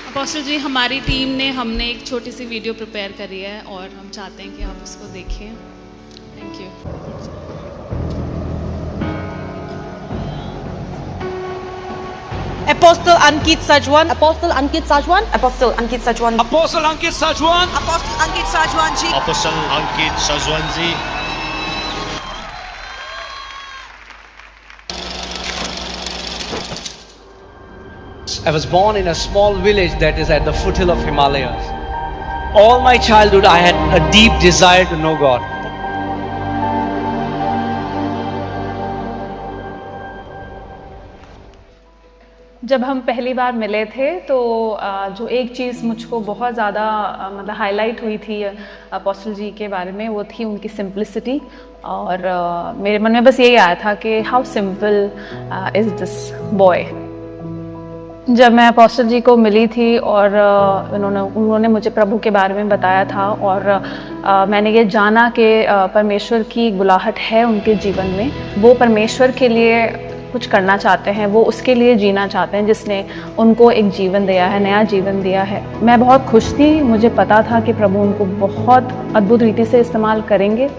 Apostle जी, हमारी team ने हमने एक छोटी सी वीडियो प्रिपेयर करी है और हम चाहते हैं कि आप उसको देखें। Thank you. Apostle Ankit Sajwan, Apostle Ankit Sajwan, Apostle Ankit Sajwan, Apostle Ankit Sajwan, Apostle Ankit Sajwan ji, Apostle Ankit Sajwanji. I was born in a small village that is at the foothill of Himalayas. All my childhood I had a deep desire to know God. जब हम पहली बार मिले थे तो जो एक चीज़ मुझको बहुत ज़्यादा मतलब हाईलाइट हुई थी अपोस्टल जी के बारे में, वो थी उनकी सिंप्लिसिटी। और मेरे मन में बस यही आया था कि how simple is this boy. जब मैं अपोस्टल जी को मिली थी और उन्होंने मुझे प्रभु के बारे में बताया था और मैंने ये जाना कि परमेश्वर की एक बुलाहट है उनके जीवन में, वो परमेश्वर के लिए कुछ करना चाहते हैं, वो उसके लिए जीना चाहते हैं जिसने उनको एक जीवन दिया है, नया जीवन दिया है। मैं बहुत खुश थी, मुझे पता था कि प्रभु उनको बहुत अद्भुत रीति से इस्तेमाल करेंगे।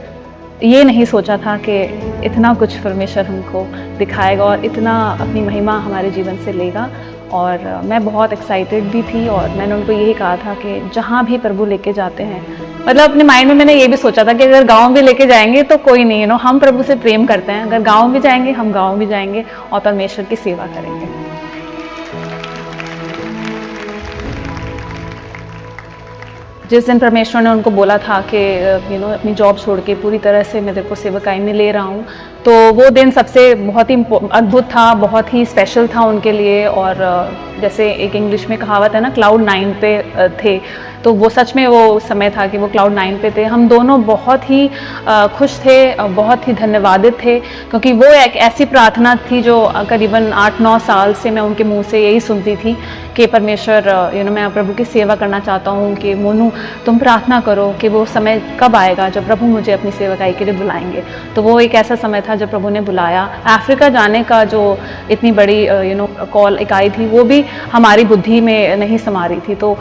ये नहीं सोचा था कि इतना कुछ परमेश्वर हमको दिखाएगा और इतना अपनी महिमा हमारे जीवन से लेगा। और मैं बहुत एक्साइटेड भी थी और मैंने उनको यही कहा था कि जहाँ भी प्रभु लेके जाते हैं, मतलब अपने माइंड में मैंने ये भी सोचा था कि अगर गांव भी लेके जाएंगे तो कोई नहीं, हम प्रभु से प्रेम करते हैं, अगर गांव भी जाएंगे हम गांव भी जाएंगे और परमेश्वर की सेवा करेंगे। जिस दिन परमेश्वर ने उनको बोला था कि अपनी जॉब छोड़ के पूरी तरह से मैं तेरे को सेवकाई में ले रहा हूँ, तो वो दिन सबसे बहुत ही अद्भुत था, बहुत ही स्पेशल था उनके लिए। और जैसे एक इंग्लिश में कहावत है ना, क्लाउड 9 पे थे, तो वो सच में वो समय था कि वो क्लाउड 9 पे थे। हम दोनों बहुत ही खुश थे, बहुत ही धन्यवादित थे, क्योंकि वो एक ऐसी प्रार्थना थी जो करीबन 8-9 साल से मैं उनके मुंह से यही सुनती थी कि परमेश्वर मैं प्रभु की सेवा करना चाहता हूँ, कि मोनू तुम प्रार्थना करो कि वो समय कब आएगा जब प्रभु मुझे अपनी सेवकाई के लिए बुलाएंगे। तो वो एक ऐसा समय था जब प्रभु ने बुलाया। अफ्रीका जाने का जो इतनी बड़ी कॉल एक आई थी, वो भी हमारी बुद्धि में नहीं समा रही थी। तो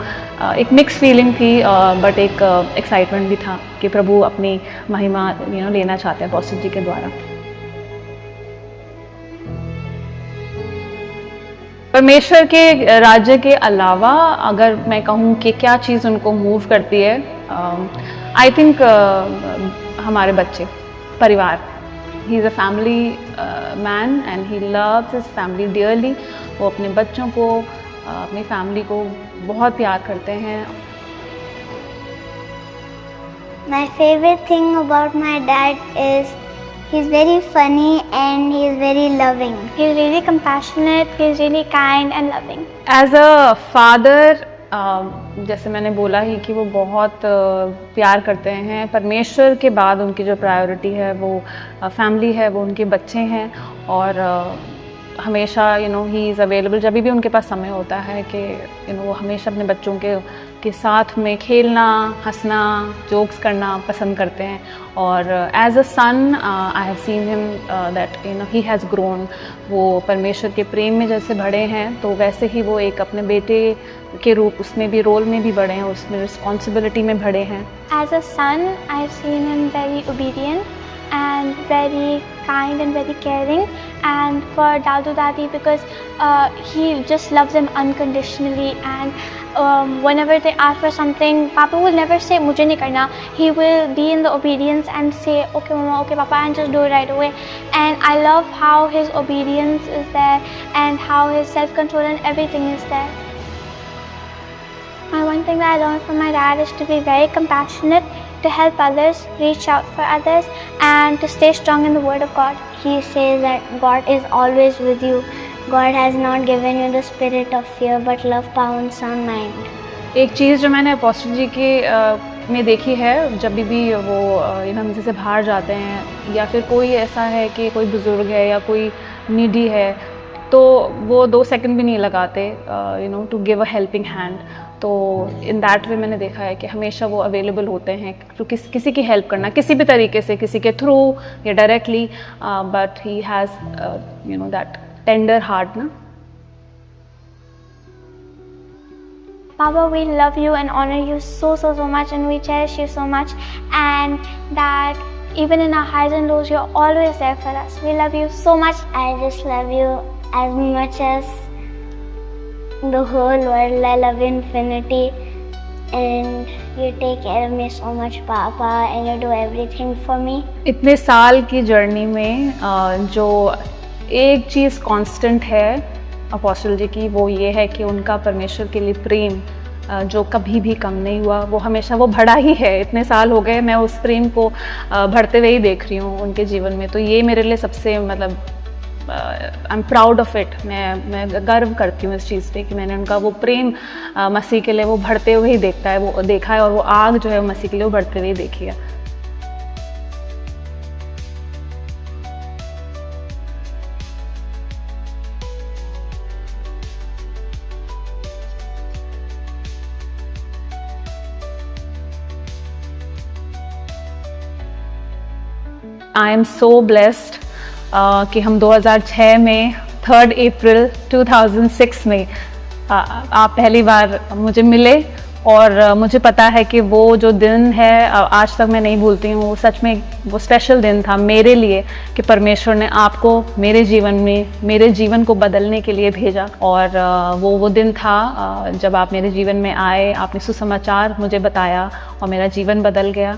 एक मिक्स फीलिंग थी, बट एक एक्साइटमेंट भी था कि प्रभु अपनी महिमा लेना चाहते हैं अपोस्टल जी के द्वारा। परमेश्वर के राज्य के अलावा अगर मैं कहूँ कि क्या चीज़ उनको मूव करती है, आई थिंक हमारे बच्चे, परिवार। He is a family man and he loves his family dearly. वो अपने बच्चों को, अपनी फैमिली को बहुत प्यार करते हैं। My favorite thing about my dad is he's very funny and he's very loving. He's really compassionate, he's really kind and loving. As a father, जैसे मैंने बोला ही कि वो बहुत प्यार करते हैं। परमेश्वर के बाद उनकी जो प्रायोरिटी है वो फैमिली है, वो उनके बच्चे हैं। और हमेशा ही इज़ अवेलेबल, जब भी उनके पास समय होता है कि वो हमेशा अपने बच्चों के साथ में खेलना, हंसना, जोक्स करना पसंद करते हैं। और as a son I have seen him that he has grown. वो परमेश्वर के प्रेम में जैसे बढ़े हैं, तो वैसे ही वो एक अपने बेटे के रूप उसमें भी, रोल में भी बढ़े हैं, उसमें रिस्पॉन्सिबिलिटी में बढ़े हैं। As a son, I have seen him very obedient and very kind and very caring. And for Dadu Dadi, because he just loves them unconditionally, and whenever they ask for something, Papa will never say mujhe nahi karna. He will be in the obedience and say okay mama, okay papa, and just do it right away. And I love how his obedience is there and how his self-control and everything is there. One thing that I learned from my dad is to be very compassionate, to help others, reach out for others, and to stay strong in the Word of God. He says that God is always with you. God has not given you the spirit of fear, but love, power, and sound mind. एक चीज़ जो मैंने apostle जी के में देखी है, जब भी वो हमसे से बाहर जाते हैं या फिर कोई ऐसा है कि कोई बुज़ुर्ग है या कोई नीडी है, तो वो 2 सेकंड भी नहीं लगाते to give a helping hand. तो इन दैट वे मैंने देखा है कि हमेशा वो अवेलेबल होते हैं तो किसी की हेल्प करना, किसी भी तरीके से, किसी के थ्रू या directly, but he has that tender heart ना। Papa, we love you and honor you so much, and we cherish you so much, and that even in our highs and lows, you're always there for us. We love you so much. I just love you as much as the whole world. I love you infinity, and you take care of me so much, Papa, and you do everything for me. इतने साल की journey में जो एक चीज़ constant है apostle जी की, वो ये है कि उनका परमेश्वर के लिए प्रेम जो कभी भी कम नहीं हुआ, वो हमेशा वो बढ़ा ही है। इतने साल हो गए, मैं उस प्रेम को बढ़ते हुए ही देख रही हूँ उनके जीवन में। तो ये मेरे लिए सबसे मतलब I am proud of it. मैं गर्व करती हूँ इस चीज़ पे कि मैंने उनका वो प्रेम मसीह के लिए वो बढ़ते हुए ही देखा है, और वो आग जो है मसीह के लिए वो बढ़ते हुए ही देखी है। आई एम सो ब्लेस्ड कि हम 2006 में 3 अप्रैल 2006 में आप पहली बार मुझे मिले, और मुझे पता है कि वो जो दिन है आज तक मैं नहीं भूलती हूँ। वो सच में वो स्पेशल दिन था मेरे लिए कि परमेश्वर ने आपको मेरे जीवन में, मेरे जीवन को बदलने के लिए भेजा। और वो दिन था जब आप मेरे जीवन में आए, आपने सुसमाचार मुझे बताया और मेरा जीवन बदल गया।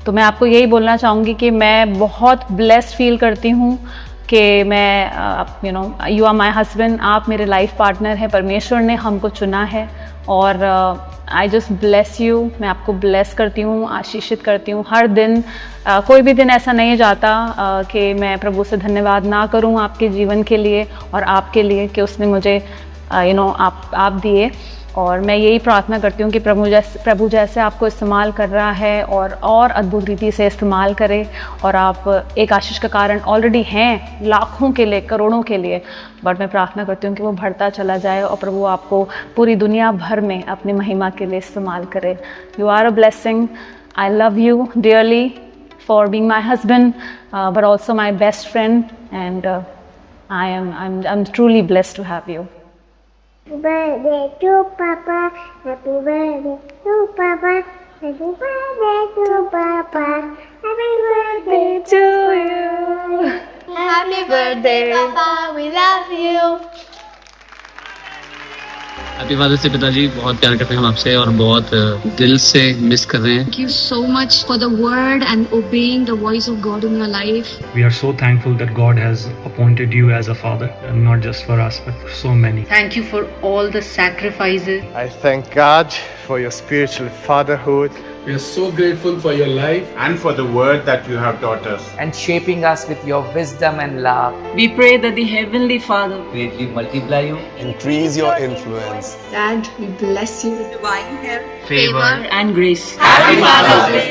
तो मैं आपको यही बोलना चाहूँगी कि मैं बहुत ब्लेस्ड फील करती हूँ कि मैं यू आर माई हस्बैंड, आप मेरे लाइफ पार्टनर हैं। परमेश्वर ने हमको चुना है, और आई जस्ट ब्लेस यू। मैं आपको ब्लेस करती हूँ, आशीषित करती हूँ। हर दिन कोई भी दिन ऐसा नहीं जाता कि मैं प्रभु से धन्यवाद ना करूँ आपके जीवन के लिए और आपके लिए कि उसने मुझे आप दिए। और मैं यही प्रार्थना करती हूँ कि प्रभु जैसे आपको इस्तेमाल कर रहा है और अद्भुत रीति से इस्तेमाल करे, और आप एक आशीष का कारण ऑलरेडी हैं लाखों के लिए, करोड़ों के लिए। बट मैं प्रार्थना करती हूँ कि वो बढ़ता चला जाए और प्रभु आपको पूरी दुनिया भर में अपनी महिमा के लिए इस्तेमाल करे। You are a blessing. I love you dearly for being my husband, but also my best friend, and I am truly blessed to have you. Happy birthday to Papa, happy birthday to Papa, happy birthday to Papa, happy birthday to you. Happy birthday, Papa, we love you. Happy father's day पिताजी, बहुत प्यार करते हैं हम आपसे और बहुत दिल से मिस कर रहे हैं। Thank you so much for the word and obeying the voice of God in your life. We are so thankful that God has appointed you as a father, and not just for us, but for so many. Thank you for all the sacrifices. I thank God for your spiritual fatherhood. We are so grateful for your life and for the word that you have taught us, and shaping us with your wisdom and love. We pray that the Heavenly Father greatly multiply you, increase your influence, and we bless you with divine health, favor and grace. Happy Father's Day.